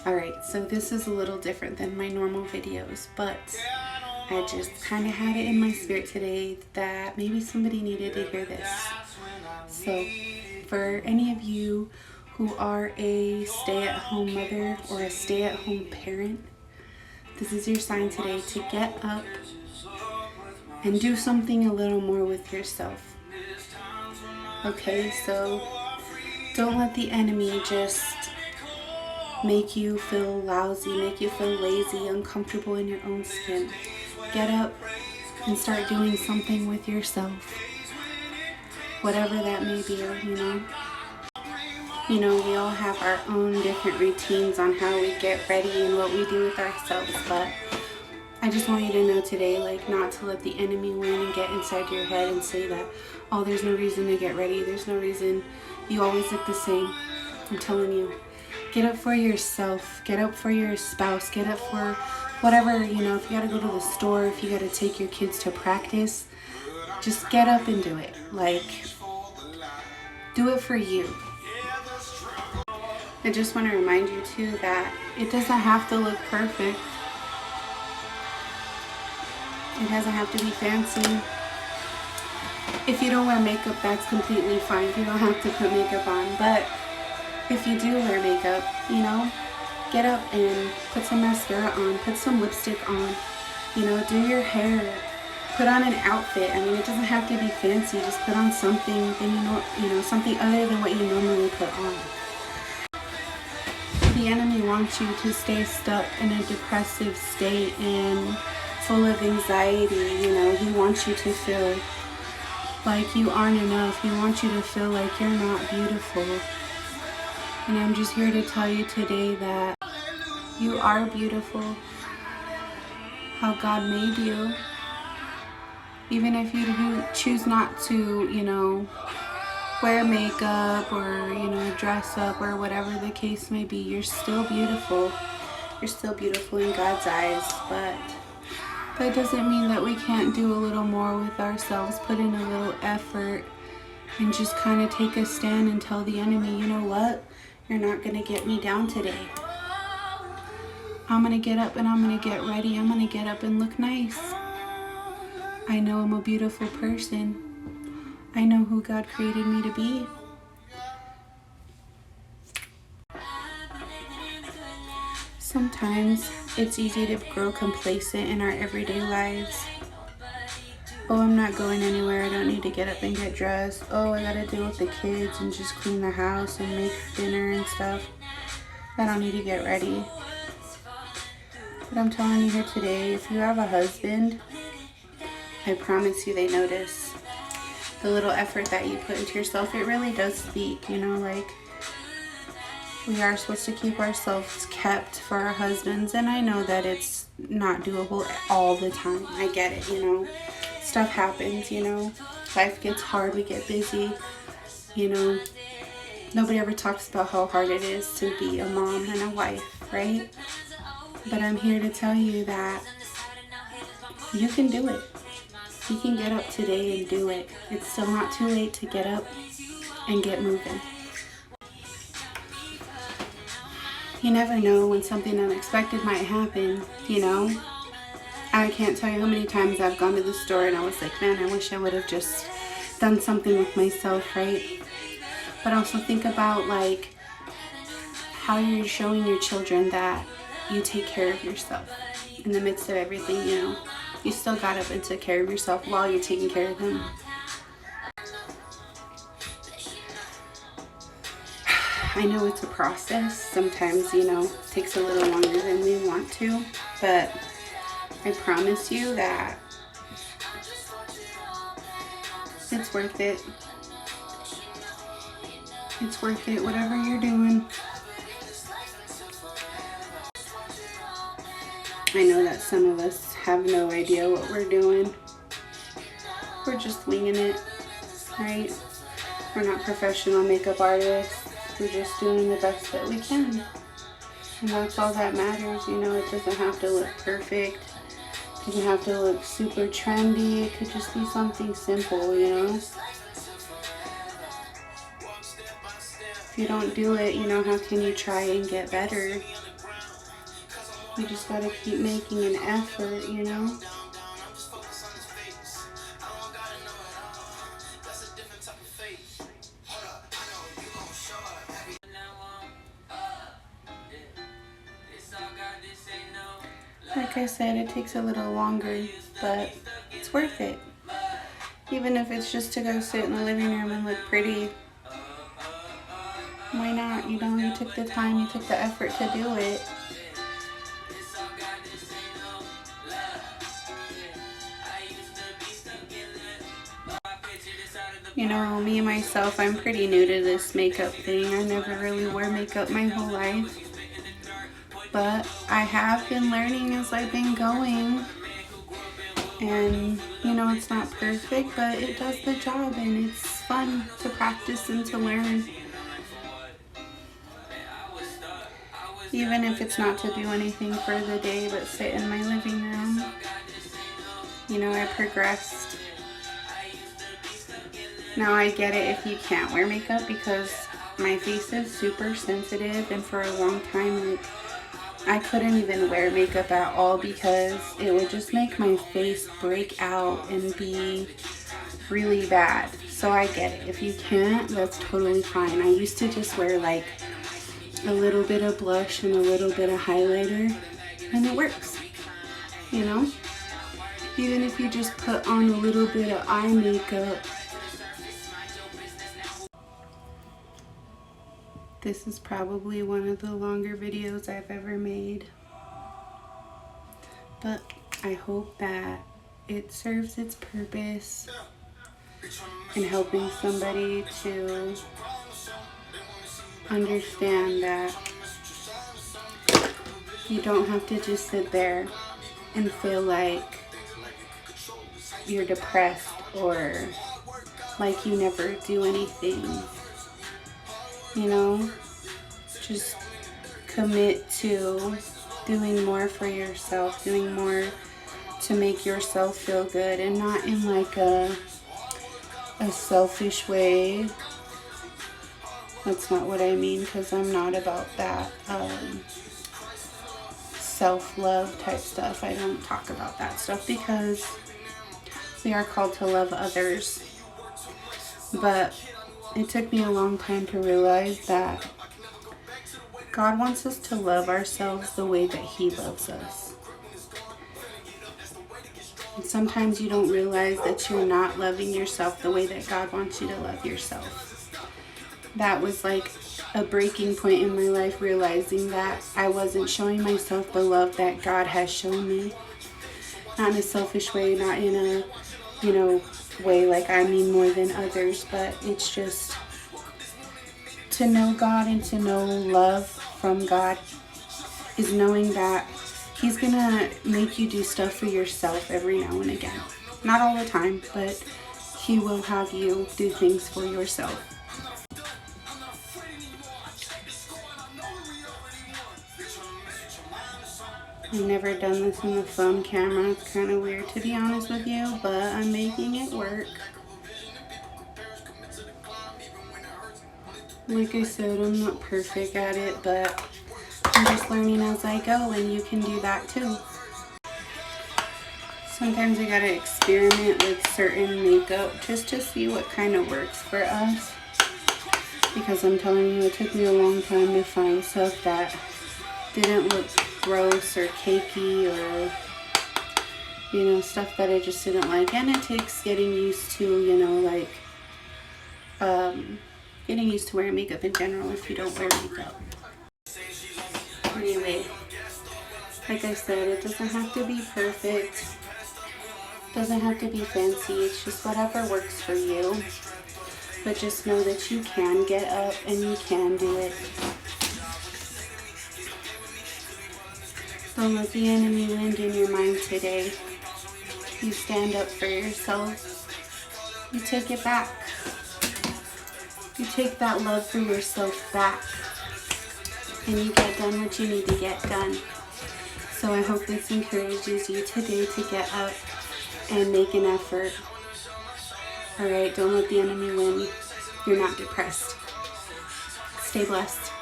Alright, so this is a little different than my normal videos, but I just kind of had it in my spirit today that maybe somebody needed to hear this. So, for any of you who are a stay-at-home mother or a stay-at-home parent, this is your sign today to get up and do something a little more with yourself. Okay, so don't let the enemy just make you feel lousy, make you feel lazy, uncomfortable in your own skin. Get up and start doing something with yourself. Whatever that may be, you know. You know, we all have our own different routines on how we get ready and what we do with ourselves, but I just want you to know today, like, not to let the enemy win and get inside your head and say that, oh, there's no reason to get ready, there's no reason, you always look the same. I'm telling you, get up for yourself, get up for your spouse, get up for whatever, you know, if you gotta go to the store, if you gotta take your kids to practice, just get up and do it. Like, do it for you. I just want to remind you too that it doesn't have to look perfect. It doesn't have to be fancy. If you don't wear makeup, that's completely fine. You don't have to put makeup on. But if you do wear makeup, you know, get up and put some mascara on, put some lipstick on, you know, do your hair, put on an outfit. I mean, it doesn't have to be fancy. Just put on something that you know, something other than what you normally put on. The enemy wants you to stay stuck in a depressive state and full of anxiety. You know, he wants you to feel like you aren't enough. He wants you to feel like you're not beautiful. And I'm just here to tell you today that you are beautiful, how God made you. Even if you choose not to, you know, wear makeup or, you know, dress up or whatever the case may be, you're still beautiful. You're still beautiful in God's eyes, but that doesn't mean that we can't do a little more with ourselves, put in a little effort, and just kind of take a stand and tell the enemy, you know what? You're not going to get me down today. I'm going to get up and I'm going to get ready. I'm going to get up and look nice. I know I'm a beautiful person. I know who God created me to be. Sometimes it's easy to grow complacent in our everyday lives. Oh, I'm not going anywhere. I don't need to get up and get dressed. Oh, I gotta deal with the kids and just clean the house and make dinner and stuff. I don't need to get ready. But I'm telling you here today, if you have a husband, I promise you they notice the little effort that you put into yourself. It really does speak, you know, like, we are supposed to keep ourselves kept for our husbands, and I know that it's not doable all the time. I get it, you know, stuff happens, you know, life gets hard, we get busy, you know, nobody ever talks about how hard it is to be a mom and a wife, right? But I'm here to tell you that you can do it. You can get up today and do it. It's still not too late to get up and get moving. You never know when something unexpected might happen, you know. I can't tell you how many times I've gone to the store and I was like, man, I wish I would have just done something with myself, right? But also think about, like, how you're showing your children that you take care of yourself in the midst of everything, you know. You still got up and took care of yourself while you're taking care of them. I know it's a process. Sometimes, you know, it takes a little longer than we want to, but I promise you that it's worth it. It's worth it, whatever you're doing. I know that some of us have no idea what we're doing. We're just winging it, right? We're not professional makeup artists. We're just doing the best that we can. And that's all that matters, you know. It doesn't have to look perfect. It doesn't have to look super trendy. It could just be something simple, you know. If you don't do it, you know, how can you try and get better? You just gotta keep making an effort, you know? Like I said, it takes a little longer, but it's worth it. Even if it's just to go sit in the living room and look pretty. Why not? You know, you took the time, you took the effort to do it. You know, me myself, I'm pretty new to this makeup thing. I never really wore makeup my whole life. But I have been learning as I've been going. And, you know, it's not perfect, but it does the job and it's fun to practice and to learn. Even if it's not to do anything for the day, but sit in my living room. You know, I progressed. Now I get it if you can't wear makeup because my face is super sensitive, and for a long time, like, I couldn't even wear makeup at all because it would just make my face break out and be really bad. So I get it. If you can't, that's totally fine. I used to just wear like a little bit of blush and a little bit of highlighter, and it works, you know? Even if you just put on a little bit of eye makeup. This is probably one of the longer videos I've ever made, but I hope that it serves its purpose in helping somebody to understand that you don't have to just sit there and feel like you're depressed or like you never do anything. You know, just commit to doing more for yourself, doing more to make yourself feel good, and not in like a selfish way. That's not what I mean, because I'm not about that self-love type stuff. I don't talk about that stuff because we are called to love others. But it took me a long time to realize that God wants us to love ourselves the way that He loves us. And sometimes you don't realize that you're not loving yourself the way that God wants you to love yourself. That was like a breaking point in my life, realizing that I wasn't showing myself the love that God has shown me. Not in a selfish way, not in a, you know, way like I mean more than others, but it's just to know God and to know love from God is knowing that He's gonna make you do stuff for yourself every now and again. Not all the time, but He will have you do things for yourself. I've never done this on the phone camera. It's kind of weird, to be honest with you, but I'm making it work. Like I said, I'm not perfect at it, but I'm just learning as I go, and you can do that too. Sometimes we gotta experiment with certain makeup just to see what kind of works for us. Because I'm telling you, it took me a long time to find stuff that didn't look gross or cakey, or, you know, stuff that I just didn't like. And it takes getting used to, you know, like, getting used to wearing makeup in general if you don't wear makeup. Anyway, like I said, it doesn't have to be perfect. It doesn't have to be fancy. It's just whatever works for you. But just know that you can get up and you can do it. Don't let the enemy win in your mind today. You stand up for yourself. You take it back. You take that love for yourself back. And you get done what you need to get done. So I hope this encourages you today to get up and make an effort. Alright, don't let the enemy win. You're not depressed. Stay blessed.